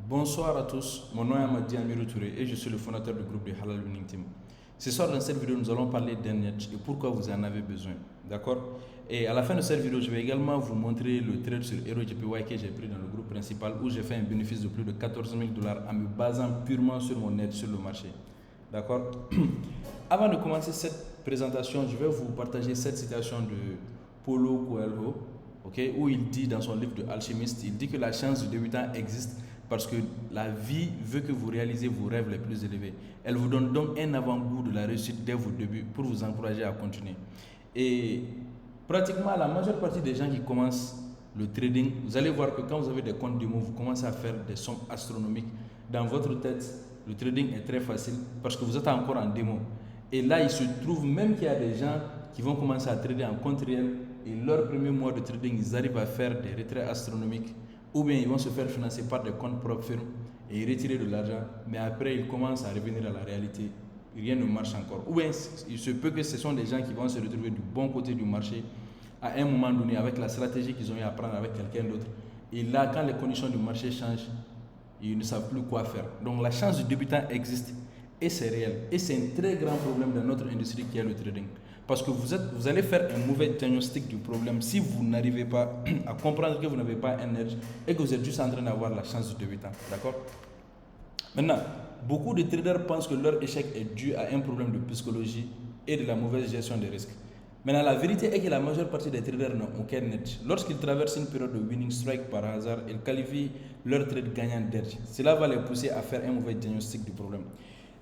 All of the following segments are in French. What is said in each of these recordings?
Bonsoir à tous, mon nom est Amadi Amirou Touré et je suis le fondateur du groupe de Halal Winning Team. Ce soir dans cette vidéo, nous allons parler d'N-Edge et pourquoi vous en avez besoin. D'accord? Et à la fin de cette vidéo, je vais également vous montrer le trade sur HeroJPY que j'ai pris dans le groupe principal où j'ai fait un bénéfice de plus de 14 000 dollars en me basant purement sur mon edge sur le marché. D'accord? Avant de commencer cette présentation, je vais vous partager cette citation de Paulo Coelho, okay, où il dit dans son livre de Alchimiste, il dit que la chance du débutant existe parce que la vie veut que vous réalisez vos rêves les plus élevés. Elle vous donne donc un avant-goût de la réussite dès vos débuts pour vous encourager à continuer. Et pratiquement la majeure partie des gens qui commencent le trading, vous allez voir que quand vous avez des comptes démo, vous commencez à faire des sommes astronomiques. Dans votre tête, le trading est très facile parce que vous êtes encore en démo. Et là, il se trouve même qu'il y a des gens qui vont commencer à trader en compte réel et leur premier mois de trading, ils arrivent à faire des retraits astronomiques ou bien ils vont se faire financer par des comptes propres firmes et retirer de l'argent, mais après ils commencent à revenir à la réalité, rien ne marche encore. Ou bien il se peut que ce sont des gens qui vont se retrouver du bon côté du marché à un moment donné avec la stratégie qu'ils ont eu à prendre avec quelqu'un d'autre. Et là, quand les conditions du marché changent, ils ne savent plus quoi faire. Donc la chance du débutant existe et c'est réel. Et c'est un très grand problème dans notre industrie qui est le trading. Parce que vous allez faire un mauvais diagnostic du problème si vous n'arrivez pas à comprendre que vous n'avez pas un edge et que vous êtes juste en train d'avoir la chance du débutant. D'accord? Maintenant, beaucoup de traders pensent que leur échec est dû à un problème de psychologie et de la mauvaise gestion des risques. Maintenant, la vérité est que la majeure partie des traders n'ont aucun edge. Lorsqu'ils traversent une période de winning strike par hasard, ils qualifient leur trade gagnant d'edge. Cela va les pousser à faire un mauvais diagnostic du problème.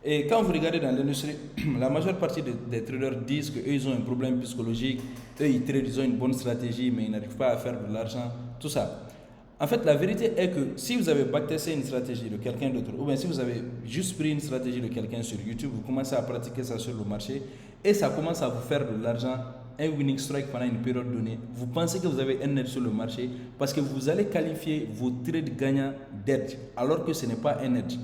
Et quand vous regardez dans l'industrie, la majeure partie des traders disent qu'eux, ils ont un problème psychologique, eux, ils tradent, ils ont une bonne stratégie, mais ils n'arrivent pas à faire de l'argent, tout ça. En fait, la vérité est que si vous avez backtesté une stratégie de quelqu'un d'autre, ou bien si vous avez juste pris une stratégie de quelqu'un sur YouTube, vous commencez à pratiquer ça sur le marché, et ça commence à vous faire de l'argent, un winning strike pendant une période donnée, vous pensez que vous avez un edge sur le marché, parce que vous allez qualifier vos trades gagnants d'edge, alors que ce n'est pas un edge.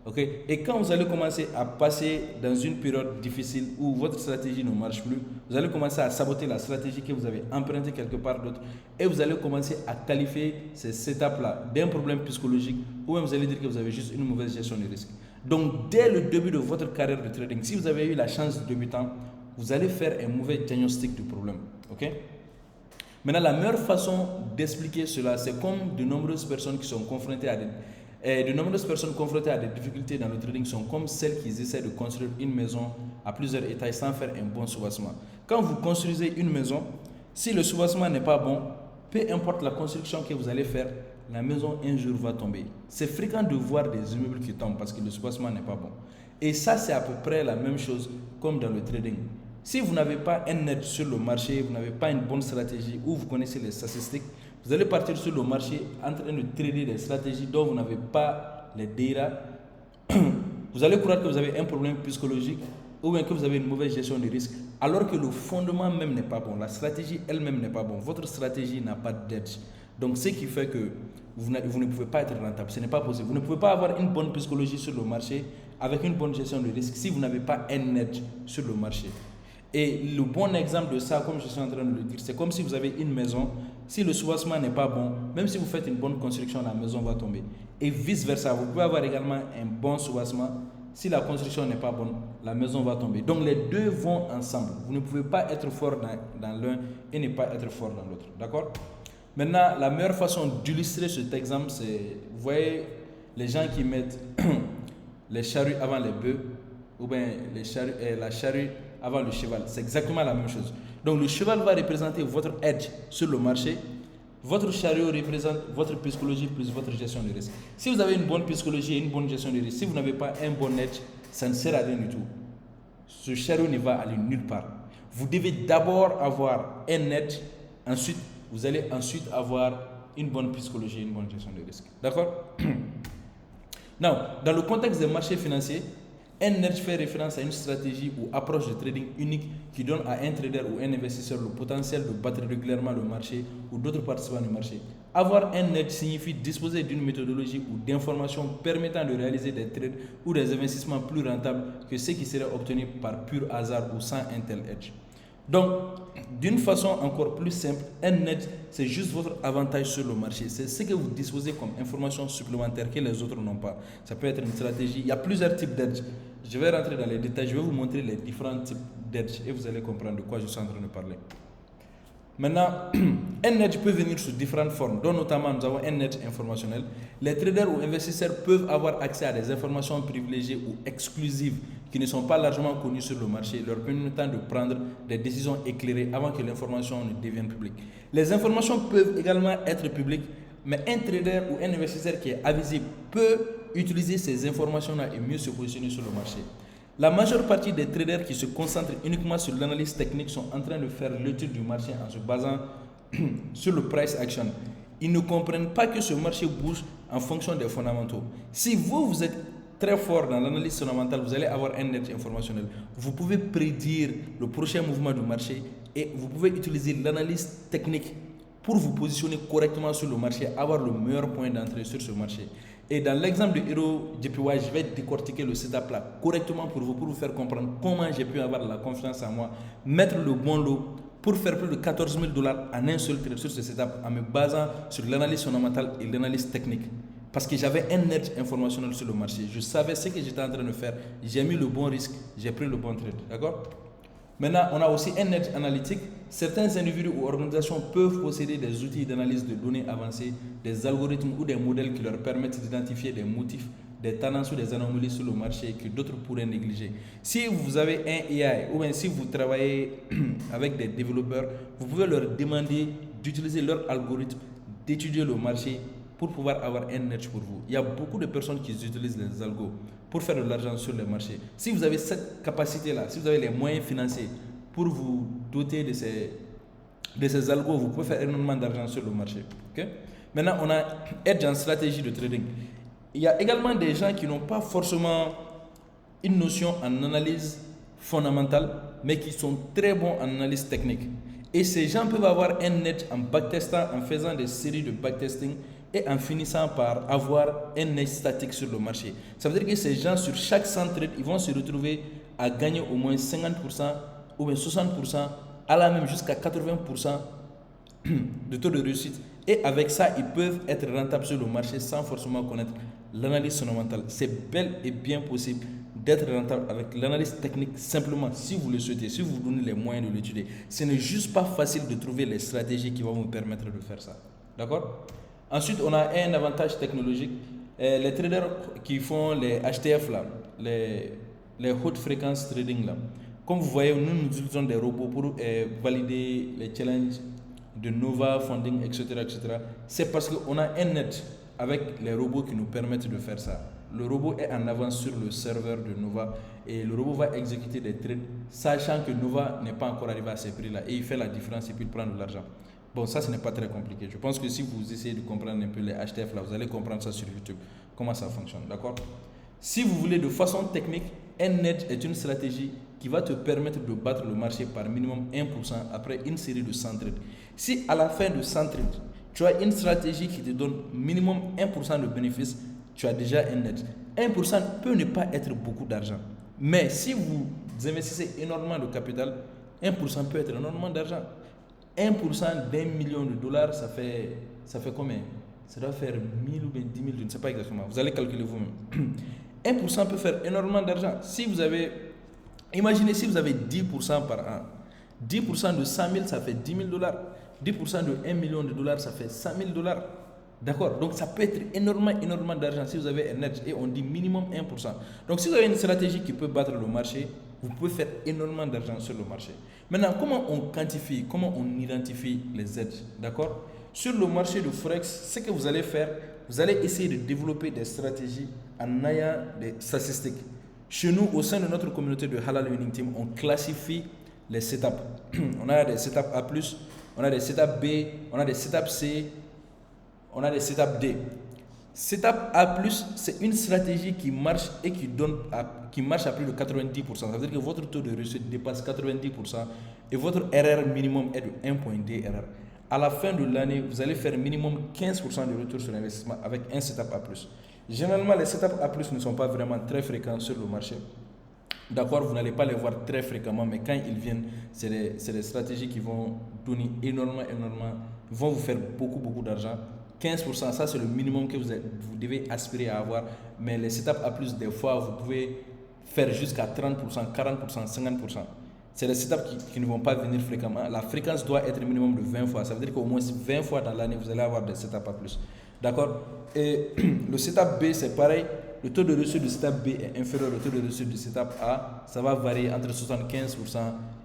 Okay? Et quand vous allez commencer à passer dans une période difficile où votre stratégie ne marche plus, vous allez commencer à saboter la stratégie que vous avez empruntée quelque part d'autre et vous allez commencer à qualifier ces étapes-là d'un problème psychologique ou même vous allez dire que vous avez juste une mauvaise gestion des risques. Donc, dès le début de votre carrière de trading, si vous avez eu la chance de débutant, vous allez faire un mauvais diagnostic du problème. Okay? Maintenant, la meilleure façon d'expliquer cela, c'est comme de nombreuses personnes qui sont confrontées à de nombreuses personnes confrontées à des difficultés dans le trading sont comme celles qui essaient de construire une maison à plusieurs étages sans faire un bon soubassement. Quand vous construisez une maison, si le soubassement n'est pas bon, peu importe la construction que vous allez faire, la maison un jour va tomber. C'est fréquent de voir des immeubles qui tombent parce que le soubassement n'est pas bon. Et ça, c'est à peu près la même chose comme dans le trading. Si vous n'avez pas un edge sur le marché, vous n'avez pas une bonne stratégie ou vous connaissez les statistiques, vous allez partir sur le marché en train de trader des stratégies dont vous n'avez pas les data. Vous allez croire que vous avez un problème psychologique ou bien que vous avez une mauvaise gestion des risques, alors que le fondement même n'est pas bon. La stratégie elle-même n'est pas bonne. Votre stratégie n'a pas d'edge. Donc, ce qui fait que vous ne pouvez pas être rentable. Ce n'est pas possible. Vous ne pouvez pas avoir une bonne psychologie sur le marché avec une bonne gestion des risques si vous n'avez pas un edge sur le marché. Et le bon exemple de ça, comme je suis en train de le dire, c'est comme si vous avez une maison, si le soubassement n'est pas bon, même si vous faites une bonne construction, la maison va tomber. Et vice versa, vous pouvez avoir également un bon soubassement, si la construction n'est pas bonne, la maison va tomber. Donc les deux vont ensemble. Vous ne pouvez pas être fort dans l'un et ne pas être fort dans l'autre. D'accord? Maintenant, la meilleure façon d'illustrer cet exemple, c'est, vous voyez, les gens qui mettent les charrues avant les bœufs, ou bien la charrue avant le cheval. C'est exactement la même chose. Donc le cheval va représenter votre edge sur le marché. Votre chariot représente votre psychologie plus votre gestion de risque. Si vous avez une bonne psychologie et une bonne gestion de risque, si vous n'avez pas un bon edge, ça ne sert à rien du tout. Ce chariot ne va aller nulle part. Vous devez d'abord avoir un edge, ensuite vous allez ensuite avoir une bonne psychologie et une bonne gestion de risque. D'accord? Now, dans le contexte des marchés financiers, un edge fait référence à une stratégie ou approche de trading unique qui donne à un trader ou un investisseur le potentiel de battre régulièrement le marché ou d'autres participants du marché. Avoir un edge signifie disposer d'une méthodologie ou d'informations permettant de réaliser des trades ou des investissements plus rentables que ceux qui seraient obtenus par pur hasard ou sans un tel edge. Donc, d'une façon encore plus simple, un edge, c'est juste votre avantage sur le marché. C'est ce que vous disposez comme information supplémentaire que les autres n'ont pas. Ça peut être une stratégie. Il y a plusieurs types d'edge. Je vais rentrer dans les détails. Je vais vous montrer les différents types d'edge et vous allez comprendre de quoi je suis en train de parler. Maintenant, un edge peut venir sous différentes formes, dont notamment nous avons un edge informationnel. Les traders ou investisseurs peuvent avoir accès à des informations privilégiées ou exclusives qui ne sont pas largement connues sur le marché, leur permettant de prendre des décisions éclairées avant que l'information ne devienne publique. Les informations peuvent également être publiques, mais un trader ou un investisseur qui est avisé peut utiliser ces informations-là et mieux se positionner sur le marché. La majeure partie des traders qui se concentrent uniquement sur l'analyse technique sont en train de faire l'étude du marché en se basant sur le price action. Ils ne comprennent pas que ce marché bouge en fonction des fondamentaux. Si vous êtes très fort dans l'analyse fondamentale, vous allez avoir un edge informationnel. Vous pouvez prédire le prochain mouvement du marché et vous pouvez utiliser l'analyse technique pour vous positionner correctement sur le marché, avoir le meilleur point d'entrée sur ce marché. Et dans l'exemple de Hero JPY, je vais décortiquer le setup là correctement pour vous faire comprendre comment j'ai pu avoir la confiance en moi, mettre le bon lot pour faire plus de 14 000 $ en un seul trade sur ce setup en me basant sur l'analyse fondamentale et l'analyse technique. Parce que j'avais un edge informationnel sur le marché. Je savais ce que j'étais en train de faire. J'ai mis le bon risque, j'ai pris le bon trade. D'accord? Maintenant, on a aussi un edge analytique. Certains individus ou organisations peuvent posséder des outils d'analyse de données avancés, des algorithmes ou des modèles qui leur permettent d'identifier des motifs, des tendances ou des anomalies sur le marché que d'autres pourraient négliger. Si vous avez un AI ou bien si vous travaillez avec des développeurs, vous pouvez leur demander d'utiliser leur algorithme, d'étudier le marché pour pouvoir avoir un edge pour vous. Il y a beaucoup de personnes qui utilisent les algos pour faire de l'argent sur les marchés. Si vous avez cette capacité-là, si vous avez les moyens financiers pour vous doter de ces algos, vous pouvez faire énormément d'argent sur le marché. Okay? Maintenant, on a edge en stratégie de trading. Il y a également des gens qui n'ont pas forcément une notion en analyse fondamentale, mais qui sont très bons en analyse technique. Et ces gens peuvent avoir un edge en backtestant, en faisant des séries de backtesting et en finissant par avoir un edge statique sur le marché. Ça veut dire que ces gens, sur chaque 100 trades, ils vont se retrouver à gagner au moins 50% ou bien 60%, à la même jusqu'à 80% de taux de réussite. Et avec ça, ils peuvent être rentables sur le marché sans forcément connaître l'analyse fondamentale. C'est bel et bien possible d'être rentable avec l'analyse technique simplement si vous le souhaitez, si vous vous donnez les moyens de l'étudier. Ce n'est juste pas facile de trouver les stratégies qui vont vous permettre de faire ça. D'accord? Ensuite, on a un avantage technologique. Les traders qui font les HTF, là, les haute fréquence trading, là. Comme vous voyez, nous utilisons des robots pour valider les challenges de Nova, Funding, etc. C'est parce qu'on a un net avec les robots qui nous permettent de faire ça. Le robot est en avance sur le serveur de Nova et le robot va exécuter des trades sachant que Nova n'est pas encore arrivé à ces prix-là et il fait la différence et puis il prend de l'argent. Bon, ça, ce n'est pas très compliqué. Je pense que si vous essayez de comprendre un peu les HTF, là, vous allez comprendre ça sur YouTube, comment ça fonctionne, d'accord? Si vous voulez de façon technique, un edge est une stratégie qui va te permettre de battre le marché par minimum 1% après une série de 100 trades. Si à la fin de 100 trades, tu as une stratégie qui te donne minimum 1% de bénéfice, tu as déjà un edge. 1% peut ne pas être beaucoup d'argent. Mais si vous investissez énormément de capital, 1% peut être énormément d'argent. 1% d'1 million de dollars, ça fait combien? Ça doit faire 1000 ou bien 10 000, je ne sais pas exactement. Vous allez calculer vous-même. 1% peut faire énormément d'argent. Si vous avez, imaginez si vous avez 10% par an. 10% de 100 000, ça fait 10 000 dollars. 10% de 1 million de dollars, ça fait 100 000 dollars. D'accord? Donc ça peut être énormément d'argent si vous avez un edge et on dit minimum 1%. Donc si vous avez une stratégie qui peut battre le marché, vous pouvez faire énormément d'argent sur le marché. Maintenant, comment on quantifie, comment on identifie les edges? D'accord? Sur le marché de Forex, ce que vous allez faire, vous allez essayer de développer des stratégies en ayant des statistiques. Chez nous, au sein de notre communauté de Halal Winning Team, on classifie les setups. On a des setups A+, on a des setups B, on a des setups C, on a des setups D. Setup A+, c'est une stratégie qui marche et qui marche à plus de 90%. Ça veut dire que votre taux de réussite dépasse 90% et votre erreur minimum est de 1.2 erreur. À la fin de l'année, vous allez faire minimum 15% de retour sur investissement avec un setup A+. Généralement, les setups A+, ne sont pas vraiment très fréquents sur le marché. D'accord, vous n'allez pas les voir très fréquemment, mais quand ils viennent, c'est des stratégies qui vont donner énormément, vont vous faire beaucoup d'argent. 15%, ça c'est le minimum que vous devez aspirer à avoir. Mais les setups à plus, des fois, vous pouvez faire jusqu'à 30%, 40%, 50%. C'est des setups qui ne vont pas venir fréquemment. La fréquence doit être minimum de 20 fois. Ça veut dire qu'au moins 20 fois dans l'année, vous allez avoir des setups à plus. D'accord? Et le setup B, c'est pareil. Le taux de réussite du setup B est inférieur au taux de réussite du setup A. Ça va varier entre 75%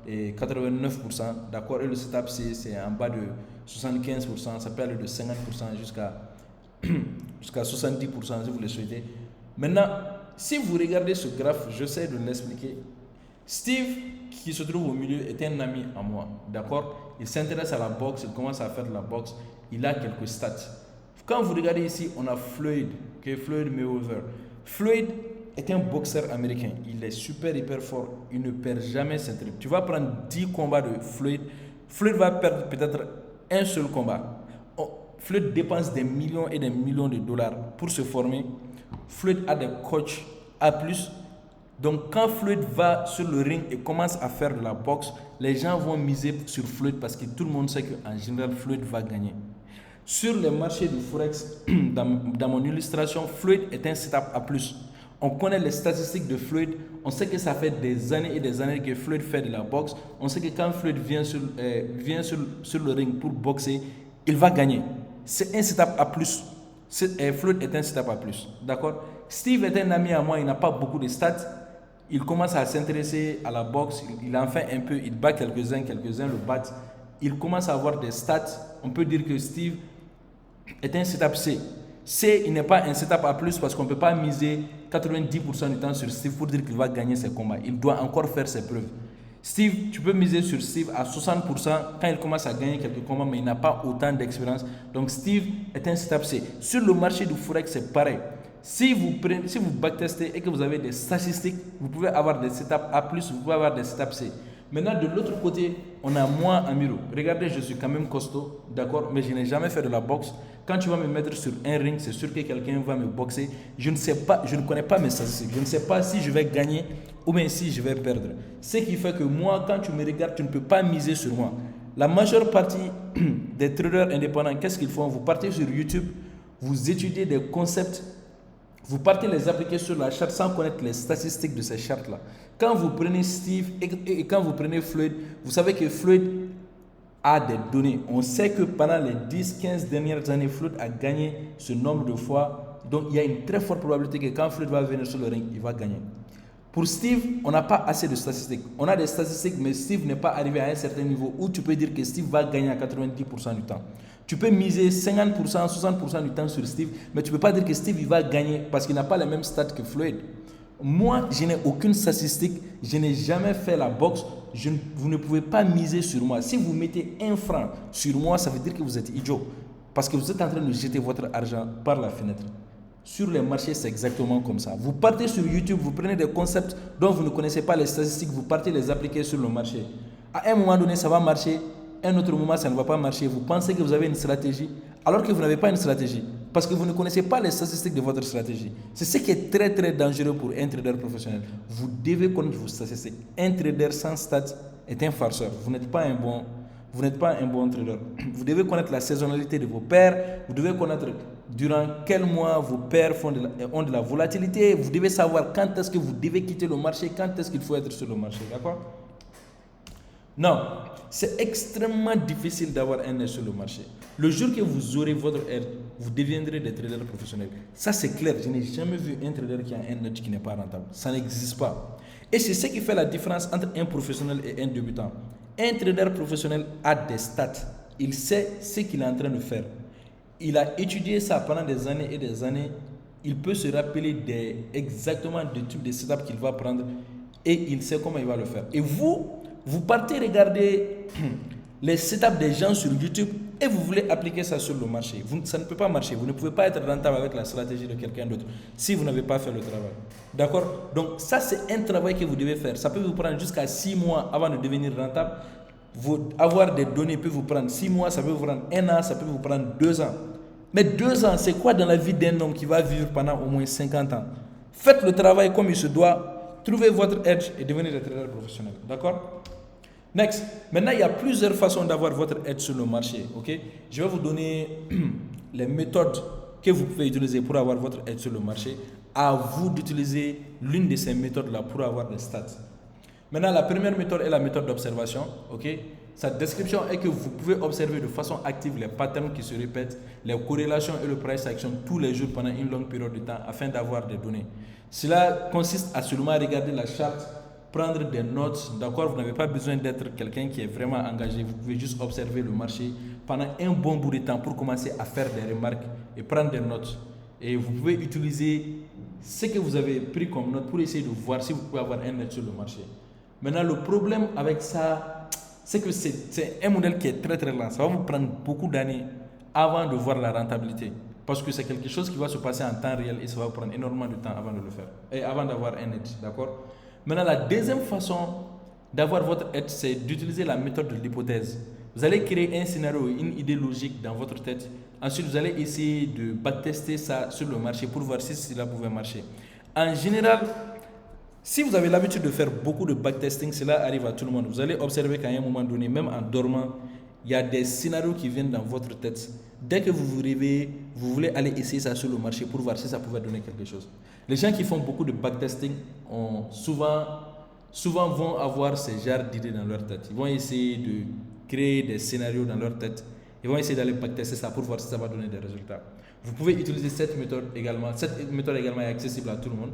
et 89%. D'accord? Et le setup C, c'est en bas de 75%. Ça peut aller de 50% jusqu'à 70% si vous le souhaitez. Maintenant, si vous regardez ce graphe, j'essaie de l'expliquer. Steve, qui se trouve au milieu, est un ami à moi. D'accord? Il s'intéresse à la boxe, il commence à faire de la boxe. Il a quelques stats. Quand vous regardez ici, on a Floyd, qui est Floyd Mayweather. Floyd est un boxeur américain. Il est hyper fort. Il ne perd jamais ses trucs. Tu vas prendre 10 combats de Floyd. Floyd va perdre peut-être un seul combat. Floyd dépense des millions et des millions de dollars pour se former. Floyd a des coachs A+. Donc quand Floyd va sur le ring et commence à faire de la boxe, les gens vont miser sur Floyd parce que tout le monde sait qu'en général, Floyd va gagner. Sur les marchés du Forex, dans mon illustration, Floyd est un setup A+. On connaît les statistiques de Floyd. On sait que ça fait des années et des années que Floyd fait de la boxe. On sait que quand Floyd vient sur le ring pour boxer, il va gagner. C'est un setup A+. Floyd est un setup A+. D'accord? Steve est un ami à moi. Il n'a pas beaucoup de stats. Il commence à s'intéresser à la boxe. Il en fait un peu. Il bat quelques-uns le battent. Il commence à avoir des stats. On peut dire que Steve est un setup C. C, il n'est pas un setup A+, parce qu'on ne peut pas miser 90% du temps sur Steve pour dire qu'il va gagner ses combats. Il doit encore faire ses preuves. Steve, tu peux miser sur Steve à 60% quand il commence à gagner quelques combats, mais il n'a pas autant d'expérience. Donc Steve est un setup C. Sur le marché du Forex, c'est pareil. Si vous backtestez et que vous avez des statistiques, vous pouvez avoir des setups A+, vous pouvez avoir des setups C. Maintenant, de l'autre côté, on a moi, Amiro. Regardez, je suis quand même costaud, d'accord, mais je n'ai jamais fait de la boxe. Quand tu vas me mettre sur un ring, c'est sûr que quelqu'un va me boxer. Je ne sais pas, je ne connais pas mes statistiques. Je ne sais pas si je vais gagner ou bien si je vais perdre. Ce qui fait que moi, quand tu me regardes, tu ne peux pas miser sur moi. La majeure partie des traders indépendants, qu'est-ce qu'ils font? Vous partez sur YouTube, vous étudiez des concepts. Vous partez les appliquer sur la charte sans connaître les statistiques de ces chartes-là. Quand vous prenez Steve et quand vous prenez Floyd, vous savez que Floyd a des données. On sait que pendant les 10-15 dernières années, Floyd a gagné ce nombre de fois. Donc, il y a une très forte probabilité que quand Floyd va venir sur le ring, il va gagner. Pour Steve, on n'a pas assez de statistiques. On a des statistiques, mais Steve n'est pas arrivé à un certain niveau où tu peux dire que Steve va gagner à 90% du temps. Tu peux miser 50%, 60% du temps sur Steve, mais tu ne peux pas dire que Steve il va gagner parce qu'il n'a pas les mêmes stats que Floyd. Moi, je n'ai aucune statistique, je n'ai jamais fait la boxe, vous ne pouvez pas miser sur moi. Si vous mettez 1 franc sur moi, ça veut dire que vous êtes idiot parce que vous êtes en train de jeter votre argent par la fenêtre. Sur les marchés, c'est exactement comme ça. Vous partez sur YouTube, vous prenez des concepts dont vous ne connaissez pas les statistiques, vous partez les appliquer sur le marché. À un moment donné, ça va marcher. Un autre moment, ça ne va pas marcher. Vous pensez que vous avez une stratégie, alors que vous n'avez pas une stratégie, parce que vous ne connaissez pas les statistiques de votre stratégie. C'est ce qui est très dangereux pour un trader professionnel. Vous devez connaître vos statistiques. Un trader sans stats est un farceur. Vous n'êtes pas un bon trader. Vous devez connaître la saisonnalité de vos paires. Vous devez connaître durant quel mois vos paires ont de la volatilité. Vous devez savoir quand est-ce que vous devez quitter le marché, quand est-ce qu'il faut être sur le marché. D'accord? Non, c'est extrêmement difficile d'avoir un edge sur le marché. Le jour que vous aurez votre edge, vous deviendrez des traders professionnels. Ça, c'est clair. Je n'ai jamais vu un trader qui a un edge qui n'est pas rentable. Ça n'existe pas. Et c'est ce qui fait la différence entre un professionnel et un débutant. Un trader professionnel a des stats. Il sait ce qu'il est en train de faire. Il a étudié ça pendant des années et des années. Il peut se rappeler exactement du type de setup qu'il va prendre et il sait comment il va le faire. Et vous partez regarder les setups des gens sur YouTube et vous voulez appliquer ça sur le marché. Ça ne peut pas marcher. Vous ne pouvez pas être rentable avec la stratégie de quelqu'un d'autre si vous n'avez pas fait le travail. D'accord? Donc ça, c'est un travail que vous devez faire. Ça peut vous prendre jusqu'à 6 mois avant de devenir rentable. Avoir des données peut vous prendre 6 mois, ça peut vous prendre 1 an, ça peut vous prendre 2 ans. Mais 2 ans, c'est quoi dans la vie d'un homme qui va vivre pendant au moins 50 ans? Faites le travail comme il se doit. trouvez votre edge et devenez des traders professionnels. D'accord? Next. Maintenant, il y a plusieurs façons d'avoir votre edge sur le marché. Ok? Je vais vous donner les méthodes que vous pouvez utiliser pour avoir votre edge sur le marché. À vous d'utiliser l'une de ces méthodes-là pour avoir des stats. Maintenant, la première méthode est la méthode d'observation. Ok? Sa description est que vous pouvez observer de façon active les patterns qui se répètent, les corrélations et le price action tous les jours pendant une longue période de temps afin d'avoir des données. Cela consiste à seulement regarder la charte, prendre des notes. D'accord? Vous n'avez pas besoin d'être quelqu'un qui est vraiment engagé. Vous pouvez juste observer le marché pendant un bon bout de temps pour commencer à faire des remarques et prendre des notes. Et vous pouvez utiliser ce que vous avez pris comme note pour essayer de voir si vous pouvez avoir un edge sur le marché. Maintenant, le problème avec ça, c'est que c'est un modèle qui est très très lent. Ça va vous prendre beaucoup d'années avant de voir la rentabilité. Parce que c'est quelque chose qui va se passer en temps réel et ça va vous prendre énormément de temps avant de le faire. Et avant d'avoir un edge, d'accord? Maintenant, la deuxième façon d'avoir votre edge, c'est d'utiliser la méthode de l'hypothèse. Vous allez créer un scénario, une idée logique dans votre tête. Ensuite, vous allez essayer de backtester ça sur le marché pour voir si cela pouvait marcher. En général, si vous avez l'habitude de faire beaucoup de backtesting, cela arrive à tout le monde. Vous allez observer qu'à un moment donné, même en dormant, il y a des scénarios qui viennent dans votre tête. Dès que vous vous réveillez, vous voulez aller essayer ça sur le marché pour voir si ça pouvait donner quelque chose. Les gens qui font beaucoup de backtesting ont souvent vont avoir ce genre d'idées dans leur tête. Ils vont essayer de créer des scénarios dans leur tête. Ils vont essayer d'aller backtester ça pour voir si ça va donner des résultats. Vous pouvez utiliser cette méthode également. Cette méthode également est accessible à tout le monde.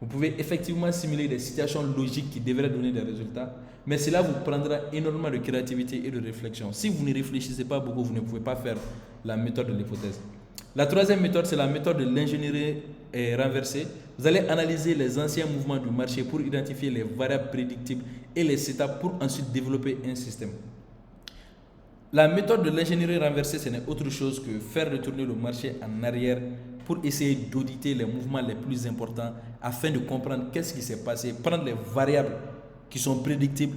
Vous pouvez effectivement simuler des situations logiques qui devraient donner des résultats, mais cela vous prendra énormément de créativité et de réflexion. Si vous ne réfléchissez pas beaucoup, vous ne pouvez pas faire la méthode de l'hypothèse. La troisième méthode, c'est la méthode de l'ingénierie renversée. Vous allez analyser les anciens mouvements du marché pour identifier les variables prédictibles et les setups pour ensuite développer un système. La méthode de l'ingénierie renversée, ce n'est autre chose que faire retourner le marché en arrière pour essayer d'auditer les mouvements les plus importants afin de comprendre qu'est-ce qui s'est passé, prendre les variables qui sont prédictibles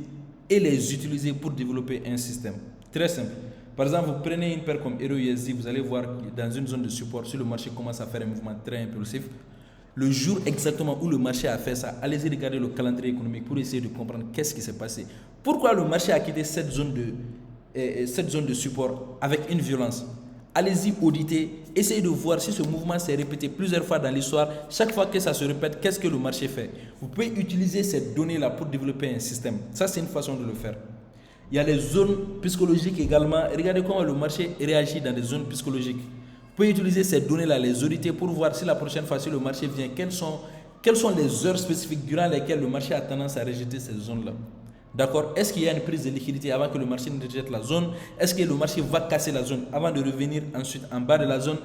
et les utiliser pour développer un système. Très simple. Par exemple, vous prenez une paire comme EURUSD, vous allez voir dans une zone de support, si le marché commence à faire un mouvement très impulsif, le jour exactement où le marché a fait ça, allez-y regarder le calendrier économique pour essayer de comprendre qu'est-ce qui s'est passé. Pourquoi le marché a quitté cette zone de support avec une violence. Allez-y auditer, essayez de voir si ce mouvement s'est répété plusieurs fois dans l'histoire. Chaque fois que ça se répète, qu'est-ce que le marché fait? Vous pouvez utiliser ces données-là pour développer un système. Ça, c'est une façon de le faire. Il y a les zones psychologiques également. Regardez comment le marché réagit dans des zones psychologiques. Vous pouvez utiliser ces données-là, les auditer pour voir si la prochaine fois, si le marché vient, quelles sont les heures spécifiques durant lesquelles le marché a tendance à rejeter ces zones-là. D'accord? Est-ce qu'il y a une prise de liquidité avant que le marché ne rejette la zone? Est-ce que le marché va casser la zone avant de revenir ensuite en bas de la zone?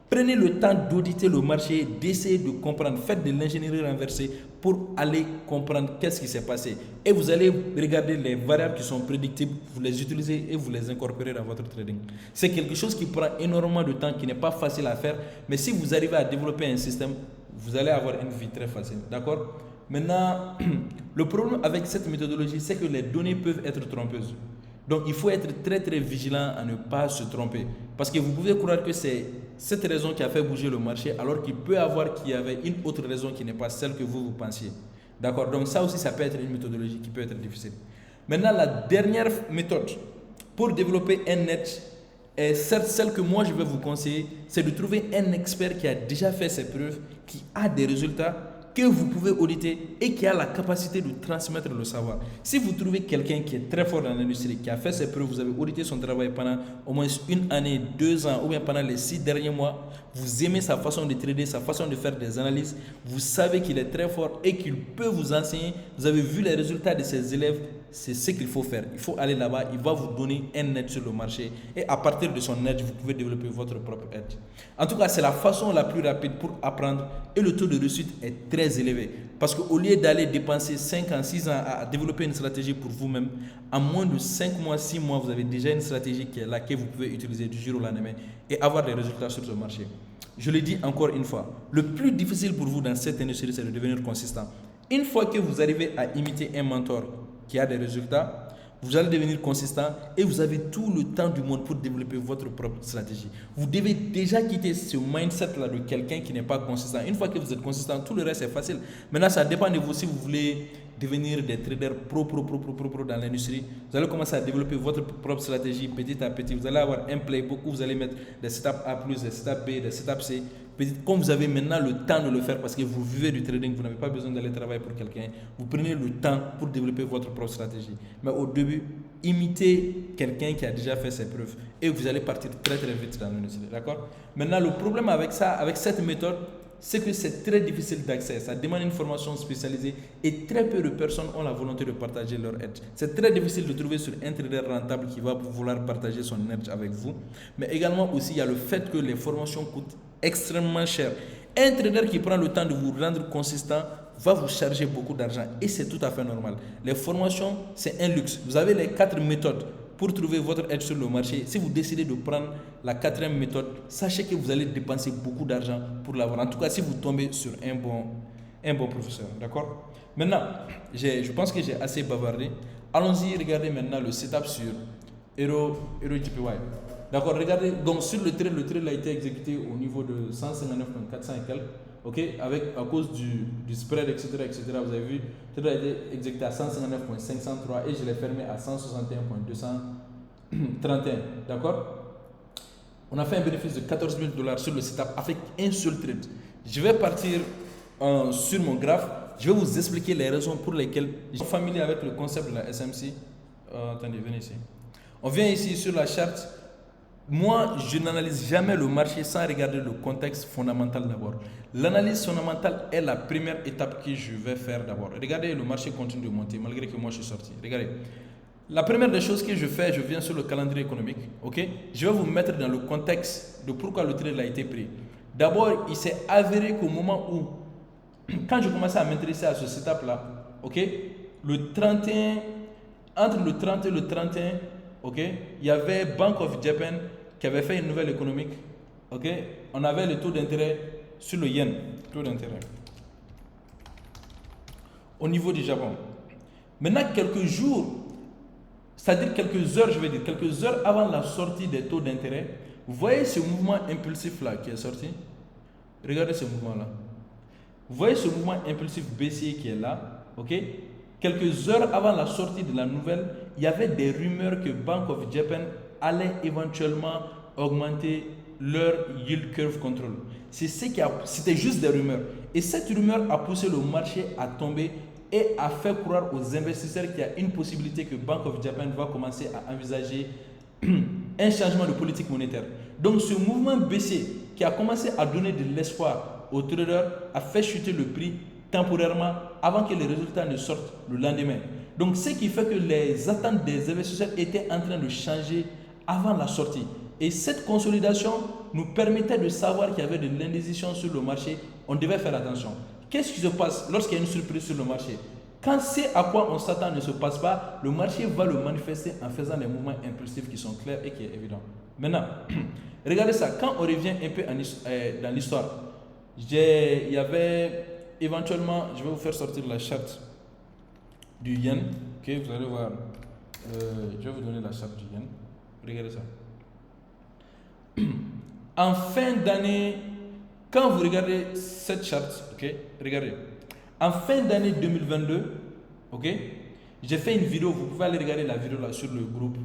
Prenez le temps d'auditer le marché, d'essayer de comprendre. Faites de l'ingénierie renversée pour aller comprendre qu'est-ce qui s'est passé. Et vous allez regarder les variables qui sont prédictibles, vous les utilisez et vous les incorporez dans votre trading. C'est quelque chose qui prend énormément de temps, qui n'est pas facile à faire. Mais si vous arrivez à développer un système, vous allez avoir une vie très facile. D'accord? Maintenant, le problème avec cette méthodologie, c'est que les données peuvent être trompeuses. Donc, il faut être très très vigilant à ne pas se tromper. Parce que vous pouvez croire que c'est cette raison qui a fait bouger le marché, alors qu'il y avait une autre raison qui n'est pas celle que vous pensiez. D'accord? Donc, ça aussi, ça peut être une méthodologie qui peut être difficile. Maintenant, la dernière méthode pour développer un edge, et celle que moi je vais vous conseiller, c'est de trouver un expert qui a déjà fait ses preuves, qui a des résultats, que vous pouvez auditer et qui a la capacité de transmettre le savoir. Si vous trouvez quelqu'un qui est très fort dans l'industrie, qui a fait ses preuves, vous avez audité son travail pendant au moins une année, 2 ans ou bien pendant les 6 derniers mois, vous aimez sa façon de trader, sa façon de faire des analyses, vous savez qu'il est très fort et qu'il peut vous enseigner, vous avez vu les résultats de ses élèves, c'est ce qu'il faut faire. Il faut aller là-bas, il va vous donner un edge sur le marché et à partir de son edge, vous pouvez développer votre propre edge. En tout cas, c'est la façon la plus rapide pour apprendre et le taux de réussite est très élevé. Parce qu'au lieu d'aller dépenser 5 ans, 6 ans à développer une stratégie pour vous-même, en moins de 5 mois, 6 mois, vous avez déjà une stratégie qui est là, que vous pouvez utiliser du jour au lendemain et avoir des résultats sur ce marché. Je le dis encore une fois, le plus difficile pour vous dans cette industrie, c'est de devenir consistant. Une fois que vous arrivez à imiter un mentor qui a des résultats, Vous allez devenir consistant et vous avez tout le temps du monde pour développer votre propre stratégie. Vous devez déjà quitter ce mindset-là de quelqu'un qui n'est pas consistant. Une fois que vous êtes consistant, tout le reste est facile. Maintenant, ça dépend de vous si vous voulez devenir des traders pro dans l'industrie. Vous allez commencer à développer votre propre stratégie petit à petit. Vous allez avoir un playbook où vous allez mettre des setups A+, des setups B, des setups C. Comme vous avez maintenant le temps de le faire parce que vous vivez du trading, vous n'avez pas besoin d'aller travailler pour quelqu'un. Vous prenez le temps pour développer votre propre stratégie. Mais au début, imitez quelqu'un qui a déjà fait ses preuves et vous allez partir très vite dans l'industrie. D'accord? Maintenant, le problème avec ça, avec cette méthode, c'est que c'est très difficile d'accès. Ça demande une formation spécialisée et très peu de personnes ont la volonté de partager leur edge. C'est très difficile de trouver sur un trader rentable qui va vouloir partager son edge avec vous. Mais également aussi, il y a le fait que les formations coûtent extrêmement cher. Un trader qui prend le temps de vous rendre consistant va vous charger beaucoup d'argent et c'est tout à fait normal. Les formations, c'est un luxe. Vous avez les 4 méthodes pour trouver votre edge sur le marché. Si vous décidez de prendre la 4e méthode, sachez que vous allez dépenser beaucoup d'argent pour l'avoir. En tout cas, si vous tombez sur un bon professeur. D'accord? Maintenant, je pense que j'ai assez bavardé. Allons-y, regardez maintenant le setup sur EuroJPY. D'accord, regardez, donc sur le trade a été exécuté au niveau de 159.400 et quelques, ok, à cause du spread, etc., vous avez vu, le trade a été exécuté à 159.503 et je l'ai fermé à 161.231, d'accord. On a fait un bénéfice de $14 000 sur le setup avec un seul trade. Je vais partir sur mon graphe, je vais vous expliquer les raisons pour lesquelles je suis familier avec le concept de la SMC. Attendez, venez ici. On vient ici sur la charte. Moi, je n'analyse jamais le marché sans regarder le contexte fondamental d'abord. L'analyse fondamentale est la première étape que je vais faire d'abord. Regardez, le marché continue de monter malgré que moi je suis sorti. Regardez. La première des choses que je fais, je viens sur le calendrier économique. Ok? Je vais vous mettre dans le contexte de pourquoi le trade a été pris. D'abord, il s'est avéré qu'au moment où, quand je commençais à m'intéresser à ce setup-là, ok? Le 31, entre le 30 et le 31, ok, il y avait Bank of Japan qui avait fait une nouvelle économique. Ok, on avait le taux d'intérêt sur le yen, taux d'intérêt au niveau du Japon. Maintenant, quelques jours, c'est-à-dire quelques heures, quelques heures avant la sortie des taux d'intérêt, vous voyez ce mouvement impulsif là qui est sorti. Regardez ce mouvement là. Vous voyez ce mouvement impulsif baissier qui est là, ok. Quelques heures avant la sortie de la nouvelle, il y avait des rumeurs que Bank of Japan allait éventuellement augmenter leur yield curve control. C'était juste des rumeurs. Et cette rumeur a poussé le marché à tomber et a fait croire aux investisseurs qu'il y a une possibilité que Bank of Japan va commencer à envisager un changement de politique monétaire. Donc ce mouvement baissier qui a commencé à donner de l'espoir aux traders a fait chuter le prix temporairement avant que les résultats ne sortent le lendemain. Donc ce qui fait que les attentes des investisseurs étaient en train de changer avant la sortie. Et cette consolidation nous permettait de savoir qu'il y avait de l'indécision sur le marché. On devait faire attention. Qu'est-ce qui se passe lorsqu'il y a une surprise sur le marché? Quand c'est à quoi on s'attend ne se passe pas, le marché va le manifester en faisant des mouvements impulsifs qui sont clairs et qui est évident. Maintenant, regardez ça. Quand on revient un peu dans l'histoire, il y avait éventuellement, je vais vous faire sortir la charte du yen. Ok, vous allez voir. Je vais vous donner la charte du yen. Regardez ça. En fin d'année, quand vous regardez cette charte, ok, regardez. En fin d'année 2022, ok, j'ai fait une vidéo. Vous pouvez aller regarder la vidéo là sur le groupe.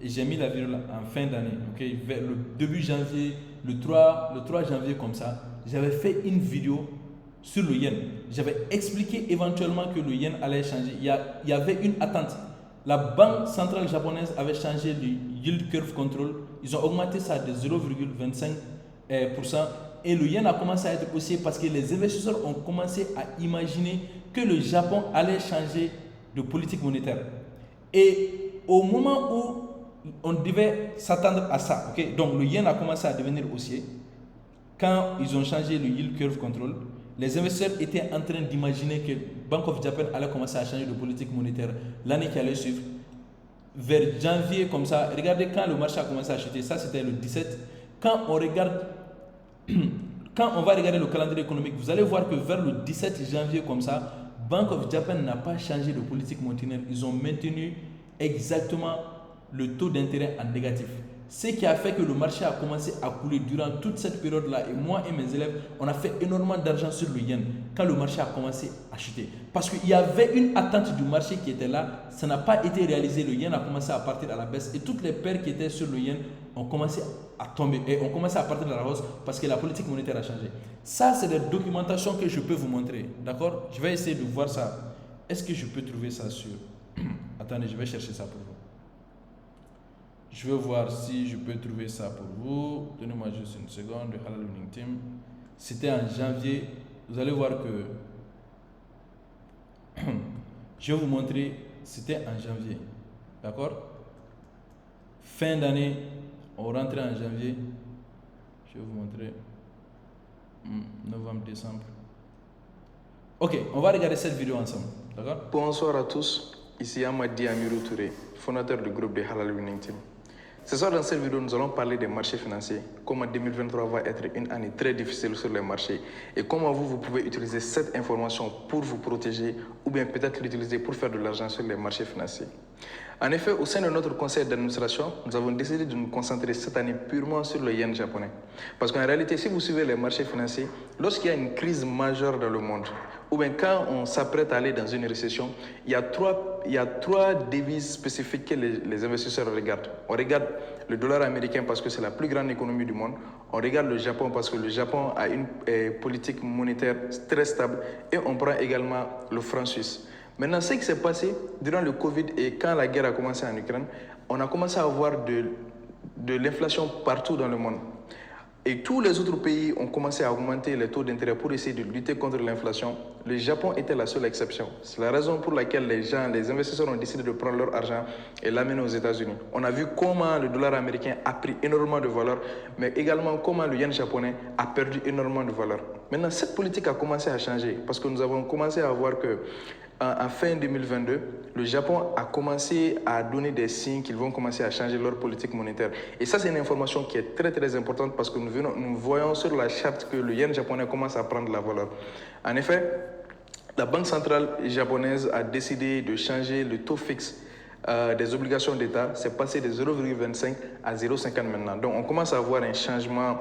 Et j'ai mis la vidéo là en fin d'année, ok, vers le début janvier, le 3 janvier comme ça. J'avais fait une vidéo sur le yen. J'avais expliqué éventuellement que le yen allait changer. Il y avait une attente. La banque centrale japonaise avait changé le yield curve control. Ils ont augmenté ça de 0,25%. Et le yen a commencé à être haussier parce que les investisseurs ont commencé à imaginer que le Japon allait changer de politique monétaire. Et au moment où on devait s'attendre à ça, okay, donc le yen a commencé à devenir haussier. Quand ils ont changé le yield curve control, les investisseurs étaient en train d'imaginer que Bank of Japan allait commencer à changer de politique monétaire l'année qui allait suivre. Vers janvier, comme ça, regardez quand le marché a commencé à chuter, ça c'était le 17. Quand on va regarder le calendrier économique, vous allez voir que vers le 17 janvier, comme ça, Bank of Japan n'a pas changé de politique monétaire. Ils ont maintenu exactement le taux d'intérêt en négatif. Ce qui a fait que le marché a commencé à couler durant toute cette période-là. Et moi et mes élèves, on a fait énormément d'argent sur le yen quand le marché a commencé à chuter. Parce qu'il y avait une attente du marché qui était là, ça n'a pas été réalisé. Le yen a commencé à partir à la baisse et toutes les paires qui étaient sur le yen ont commencé à tomber et ont commencé à partir de la hausse parce que la politique monétaire a changé. Ça, c'est des documentations que je peux vous montrer. D'accord? Je vais essayer de voir ça. Est-ce que je peux trouver ça sur... Attendez, je vais chercher ça pour vous. Je vais voir si je peux trouver ça pour vous. Donnez-moi juste une seconde. Le Halal Winning Team. C'était en janvier. Vous allez voir que... Je vais vous montrer. C'était en janvier. D'accord? Fin d'année. On rentrait en janvier. Je vais vous montrer. Novembre, décembre. Ok, on va regarder cette vidéo ensemble. D'accord? Bonsoir à tous. Ici Amadi Amirou Touré, fondateur du groupe de Halal Winning Team. Ce soir, dans cette vidéo, nous allons parler des marchés financiers, comment 2023 va être une année très difficile sur les marchés et comment vous pouvez utiliser cette information pour vous protéger ou bien peut-être l'utiliser pour faire de l'argent sur les marchés financiers. En effet, au sein de notre conseil d'administration, nous avons décidé de nous concentrer cette année purement sur le yen japonais. Parce qu'en réalité, si vous suivez les marchés financiers, lorsqu'il y a une crise majeure dans le monde, ou bien quand on s'apprête à aller dans une récession, il y a trois devises spécifiques que les investisseurs regardent. On regarde le dollar américain parce que c'est la plus grande économie du monde. On regarde le Japon parce que le Japon a une politique monétaire très stable. Et on prend également le franc suisse. Maintenant, ce qui s'est passé durant le Covid et quand la guerre a commencé en Ukraine, on a commencé à avoir de l'inflation partout dans le monde. Et tous les autres pays ont commencé à augmenter les taux d'intérêt pour essayer de lutter contre l'inflation. Le Japon était la seule exception. C'est la raison pour laquelle les investisseurs ont décidé de prendre leur argent et l'amener aux États-Unis. On a vu comment le dollar américain a pris énormément de valeur, mais également comment le yen japonais a perdu énormément de valeur. Maintenant, cette politique a commencé à changer parce que nous avons commencé à voir que en fin 2022, le Japon a commencé à donner des signes qu'ils vont commencer à changer leur politique monétaire. Et ça, c'est une information qui est très très importante parce que nous voyons sur la charte que le yen japonais commence à prendre la valeur. En effet, la Banque centrale japonaise a décidé de changer le taux fixe des obligations d'État. C'est passé de 0,25 à 0,50 maintenant. Donc, on commence à voir un changement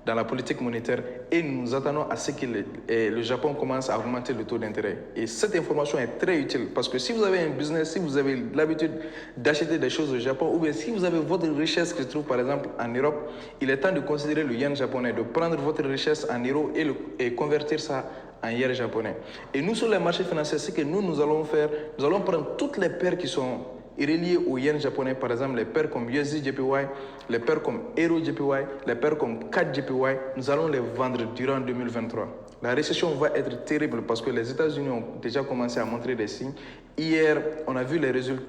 dans la politique monétaire et nous attendons à ce que le Japon commence à augmenter le taux d'intérêt. Et cette information est très utile parce que si vous avez un business, si vous avez l'habitude d'acheter des choses au Japon ou bien si vous avez votre richesse qui se trouve par exemple en Europe, il est temps de considérer le yen japonais, de prendre votre richesse en euros et convertir ça en yen japonais. Et nous sur les marchés financiers, ce que nous allons faire, nous allons prendre toutes les paires qui sont reliées au yen japonais, par exemple les paires comme USD JPY, les paires comme Euro JPY, les paires comme CAD JPY, nous allons les vendre durant 2023. La récession va être terrible parce que les États-Unis ont déjà commencé à montrer des signes. Hier, on a vu les résultats.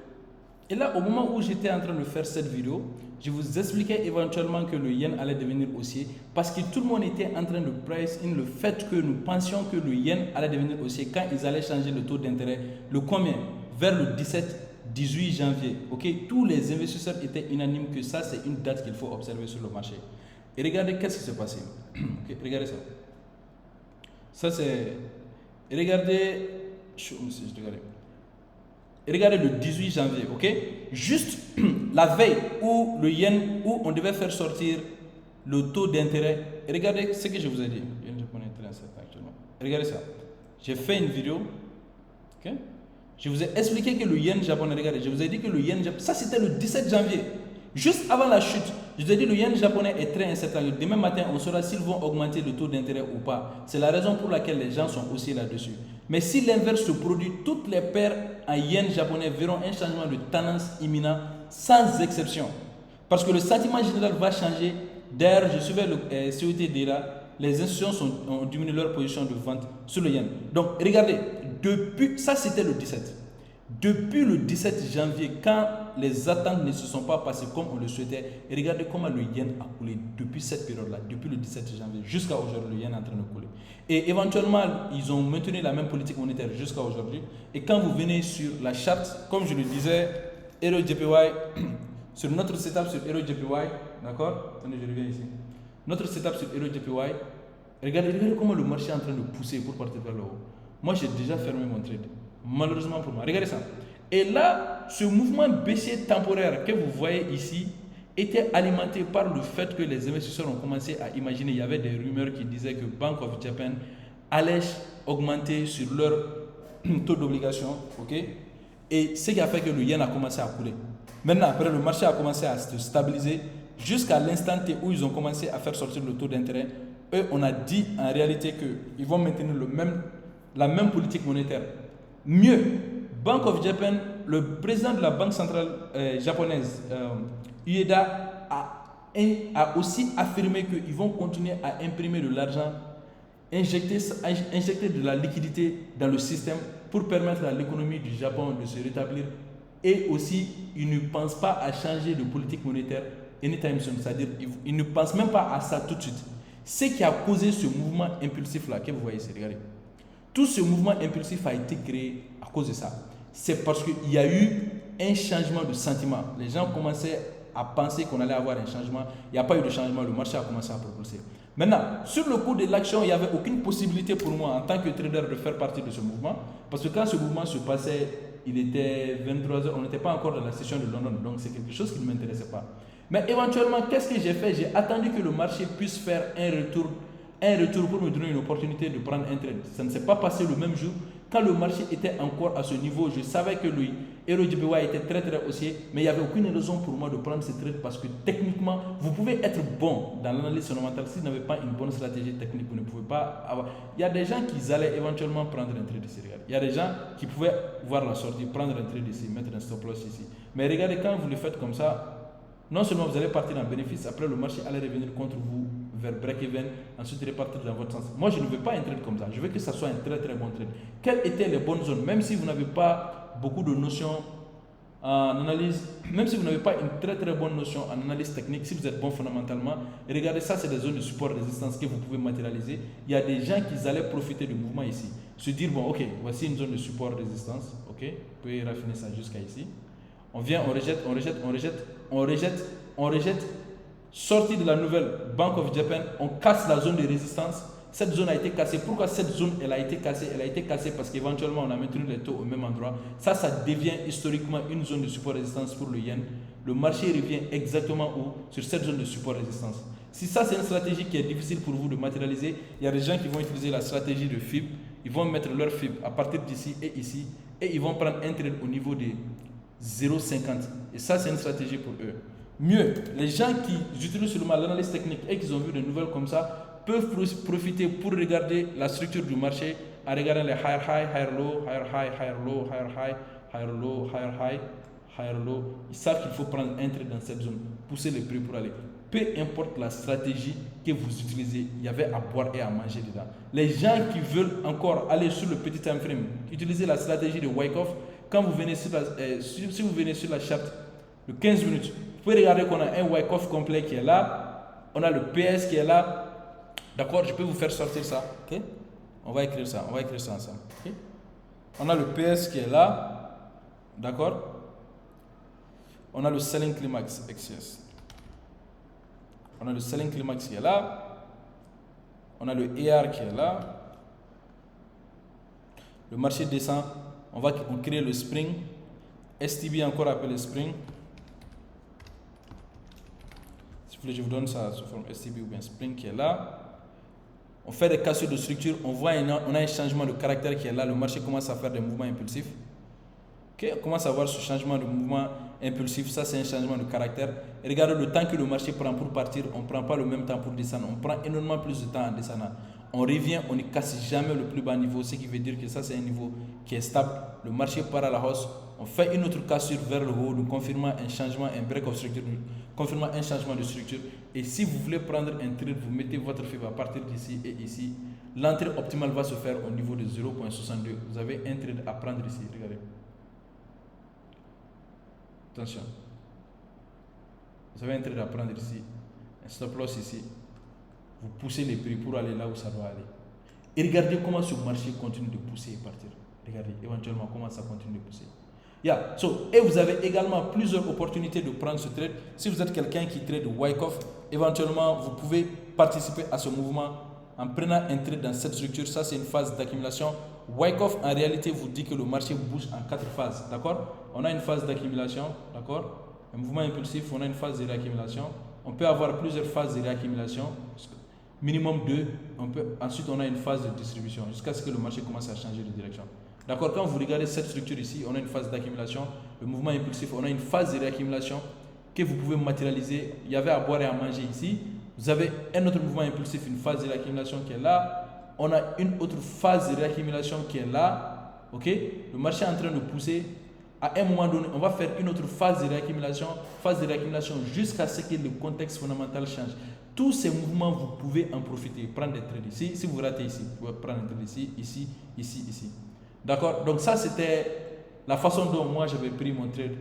Et là, au moment où j'étais en train de faire cette vidéo, je vous expliquais éventuellement que le yen allait devenir haussier parce que tout le monde était en train de price in le fait que nous pensions que le yen allait devenir haussier quand ils allaient changer le taux d'intérêt. Le combien? Vers le 18 janvier. Ok, tous les investisseurs étaient unanimes que ça, c'est une date qu'il faut observer sur le marché. Et regardez qu'est-ce qui s'est passé. Okay, regardez ça. Ça, c'est... Regardez... Regardez le 18 janvier, ok? Juste la veille où le yen, où on devait faire sortir le taux d'intérêt. Regardez ce que je vous ai dit. Le yen japonais est très incertain actuellement. Regardez ça. J'ai fait une vidéo, ok? Je vous ai expliqué que le yen japonais, regardez, je vous ai dit que le yen japonais, ça c'était le 17 janvier. Juste avant la chute, je vous ai dit que le yen japonais est très incertain. Demain matin, on saura s'ils vont augmenter le taux d'intérêt ou pas. C'est la raison pour laquelle les gens sont aussi là-dessus. Mais si l'inverse se produit, toutes les paires en yen japonais verront un changement de tendance imminent sans exception. Parce que le sentiment général va changer. D'ailleurs, je suivais le COT là, les institutions ont diminué leur position de vente sur le yen. Donc, regardez, depuis, ça c'était le 17. Depuis le 17 janvier, quand les attentes ne se sont pas passées comme on le souhaitait, et regardez comment le yen a coulé depuis cette période-là, depuis le 17 janvier jusqu'à aujourd'hui, le yen est en train de couler. Et éventuellement, ils ont maintenu la même politique monétaire jusqu'à aujourd'hui. Et quand vous venez sur la charte, comme je le disais, Euro JPY, sur notre setup sur Euro JPY, d'accord? Attendez, je reviens ici. Notre setup sur Euro JPY, regardez comment le marché est en train de pousser pour partir vers le haut. Moi, j'ai déjà fermé mon trade. Malheureusement pour moi. Regardez ça. Et là, ce mouvement baissier temporaire que vous voyez ici était alimenté par le fait que les investisseurs ont commencé à imaginer, il y avait des rumeurs qui disaient que Bank of Japan allait augmenter sur leur taux d'obligation, ok? Et ce qui a fait que le yen a commencé à couler. Maintenant, après, le marché a commencé à se stabiliser jusqu'à l'instant où ils ont commencé à faire sortir le taux d'intérêt. Eux, on a dit en réalité qu'ils vont maintenir la même politique monétaire. Mieux, Bank of Japan, le président de la banque centrale japonaise, Ueda, a aussi affirmé qu'ils vont continuer à imprimer de l'argent, injecter de la liquidité dans le système pour permettre à l'économie du Japon de se rétablir. Et aussi, ils ne pensent pas à changer de politique monétaire anytime soon, c'est-à-dire ils ne pensent même pas à ça tout de suite. Ce qui a causé ce mouvement impulsif-là, que vous voyez ici, regardez. Tout ce mouvement impulsif a été créé à cause de ça. C'est parce qu'il y a eu un changement de sentiment. Les gens commençaient à penser qu'on allait avoir un changement. Il n'y a pas eu de changement, le marché a commencé à propulser. Maintenant, sur le cours de l'action, il n'y avait aucune possibilité pour moi en tant que trader de faire partie de ce mouvement. Parce que quand ce mouvement se passait, il était 23h, on n'était pas encore dans la session de London, donc c'est quelque chose qui ne m'intéressait pas. Mais éventuellement, qu'est-ce que j'ai fait? J'ai attendu que le marché puisse faire un retour pour me donner une opportunité de prendre un trade. Ça ne s'est pas passé le même jour. Quand le marché était encore à ce niveau, je savais que le ROJPY était très très haussier, mais il n'y avait aucune raison pour moi de prendre ce trade parce que techniquement, vous pouvez être bon dans l'analyse fondamentale. Si vous n'avez pas une bonne stratégie technique, vous ne pouvez pas avoir. Il y a des gens qui allaient éventuellement prendre un trade ici. Regardez. Il y a des gens qui pouvaient voir la sortie, prendre un trade ici, mettre un stop loss ici. Mais regardez, quand vous le faites comme ça, non seulement vous allez partir en bénéfice, après le marché allait revenir contre vous vers break-even, ensuite repartir dans votre sens. Moi, je ne veux pas un trade comme ça. Je veux que ça soit un très très bon trade. Quelles étaient les bonnes zones? Même si vous n'avez pas beaucoup de notions en analyse, même si vous n'avez pas une très très bonne notion en analyse technique, si vous êtes bon fondamentalement, regardez ça, c'est des zones de support-résistance que vous pouvez matérialiser. Il y a des gens qui allaient profiter du mouvement ici. Se dire, bon, ok, voici une zone de support-résistance, ok, vous pouvez raffiner ça jusqu'à ici. On vient, on rejette, sorti de la nouvelle Bank of Japan, on casse la zone de résistance. Cette zone a été cassée. Pourquoi cette zone elle a été cassée? Elle a été cassée parce qu'éventuellement on a maintenu les taux au même endroit. Ça devient historiquement une zone de support-résistance pour le yen. Le marché revient exactement où? Sur cette zone de support-résistance. Si ça c'est une stratégie qui est difficile pour vous de matérialiser, il y a des gens qui vont utiliser la stratégie de FIB. Ils vont mettre leur FIB à partir d'ici et ici et ils vont prendre un trade au niveau des 0,50. Et ça, c'est une stratégie pour eux. Mieux, les gens qui utilisent seulement l'analyse technique et qui ont vu des nouvelles comme ça peuvent profiter pour regarder la structure du marché en regardant les higher high, higher low, higher high, higher low, higher high, higher low, higher high, higher low. Ils savent qu'il faut prendre un trade dans cette zone, pousser les prix pour aller. Peu importe la stratégie que vous utilisez, il y avait à boire et à manger dedans. Les gens qui veulent encore aller sur le petit time frame, utiliser la stratégie de Wyckoff. Quand vous venez sur si vous venez sur la charte de 15 minutes, vous pouvez regarder qu'on a un Wyckoff complet qui est là, on a le PS qui est là. D'accord, je peux vous faire sortir ça. Okay? On va écrire ça ensemble. Okay? On a le PS qui est là. D'accord? On a le Selling Climax XS. On a le Selling Climax qui est là. On a le AR qui est là. Le marché descend. On crée le Spring. STB encore appelé Spring. Si vous voulez, je vous donne ça sous forme STB ou bien Spring qui est là. On fait des cassures de structure. On a un changement de caractère qui est là. Le marché commence à faire des mouvements impulsifs. Okay? On commence à voir ce changement de mouvement impulsif. Ça, c'est un changement de caractère. Et regardez le temps que le marché prend pour partir. On ne prend pas le même temps pour descendre. On prend énormément plus de temps en descendant. On revient, on ne casse jamais le plus bas niveau. Ce qui veut dire que ça, c'est un niveau qui est stable. Le marché part à la hausse. On fait une autre cassure vers le haut, nous confirmant un changement, un break of structure, confirmant un changement de structure. Et si vous voulez prendre un trade, vous mettez votre FIB à partir d'ici et ici. L'entrée optimale va se faire au niveau de 0.62. Vous avez un trade à prendre ici. Regardez. Attention. Vous avez un trade à prendre ici. Un stop loss ici. Vous poussez les prix pour aller là où ça doit aller. Et regardez comment ce marché continue de pousser et partir. Regardez éventuellement comment ça continue de pousser. Yeah. Et vous avez également plusieurs opportunités de prendre ce trade. Si vous êtes quelqu'un qui trade Wyckoff, éventuellement vous pouvez participer à ce mouvement en prenant un trade dans cette structure. Ça, c'est une phase d'accumulation. Wyckoff, en réalité, vous dit que le marché bouge en 4 phases. D'accord? On a une phase d'accumulation. D'accord? Un mouvement impulsif, on a une phase de réaccumulation. On peut avoir plusieurs phases de réaccumulation. Minimum 2. Ensuite, on a une phase de distribution jusqu'à ce que le marché commence à changer de direction. D'accord? Quand vous regardez cette structure ici, on a une phase d'accumulation. Le mouvement impulsif, on a une phase de réaccumulation que vous pouvez matérialiser. Il y avait à boire et à manger ici. Vous avez un autre mouvement impulsif, une phase de réaccumulation qui est là. On a une autre phase de réaccumulation qui est là. Ok? Le marché est en train de pousser. À un moment donné, on va faire une autre phase de réaccumulation jusqu'à ce que le contexte fondamental change. Tous ces mouvements, vous pouvez en profiter, prendre des trades ici. Si vous ratez ici, vous pouvez prendre un trade ici, ici, ici, ici. D'accord? Donc ça, c'était la façon dont moi j'avais pris mon trade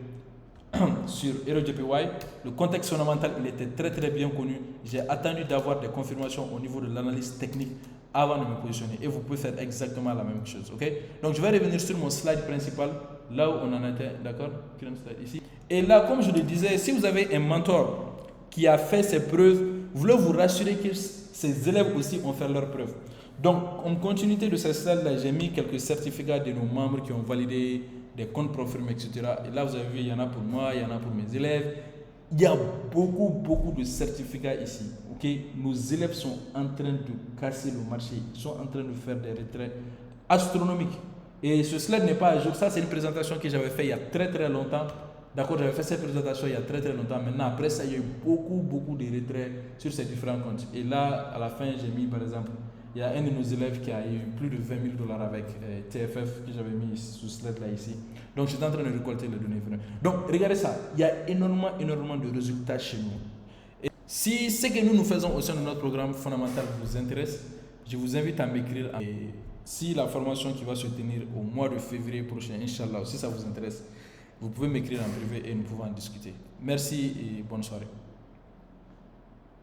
sur HeroJPY. Le contexte fondamental, il était très bien connu. J'ai attendu d'avoir des confirmations au niveau de l'analyse technique avant de me positionner. Et vous pouvez faire exactement la même chose. Ok? Donc je vais revenir sur mon slide principal, là où on en était. D'accord? Ici. Et là, comme je le disais, si vous avez un mentor qui a fait ses preuves, vous voulez vous rassurer que ses élèves aussi ont fait leurs preuves. Donc, en continuité de ce slide-là, j'ai mis quelques certificats de nos membres qui ont validé des comptes Profirm, etc. Et là, vous avez vu, il y en a pour moi, il y en a pour mes élèves. Il y a beaucoup de certificats ici. Okay? Nos élèves sont en train de casser le marché. Ils sont en train de faire des retraits astronomiques. Et ce slide n'est pas à jour. Ça, c'est une présentation que j'avais faite il y a très longtemps. D'accord, j'avais fait cette présentation il y a très longtemps. Maintenant, après ça, il y a eu beaucoup de retraits sur ces différents comptes. Et là, à la fin, j'ai mis, par exemple, il y a un de nos élèves qui a eu plus de 20 000 $ avec TFF que j'avais mis sous ce slide là ici. Donc, je suis en train de récolter les données. Donc, regardez ça. Il y a énormément de résultats chez nous. Et si ce que nous faisons au sein de notre programme fondamental vous intéresse, je vous invite à m'écrire. Et si la formation qui va se tenir au mois de février prochain, Inch'Allah, si ça vous intéresse, vous pouvez m'écrire en privé et nous pouvons en discuter. Merci et bonne soirée.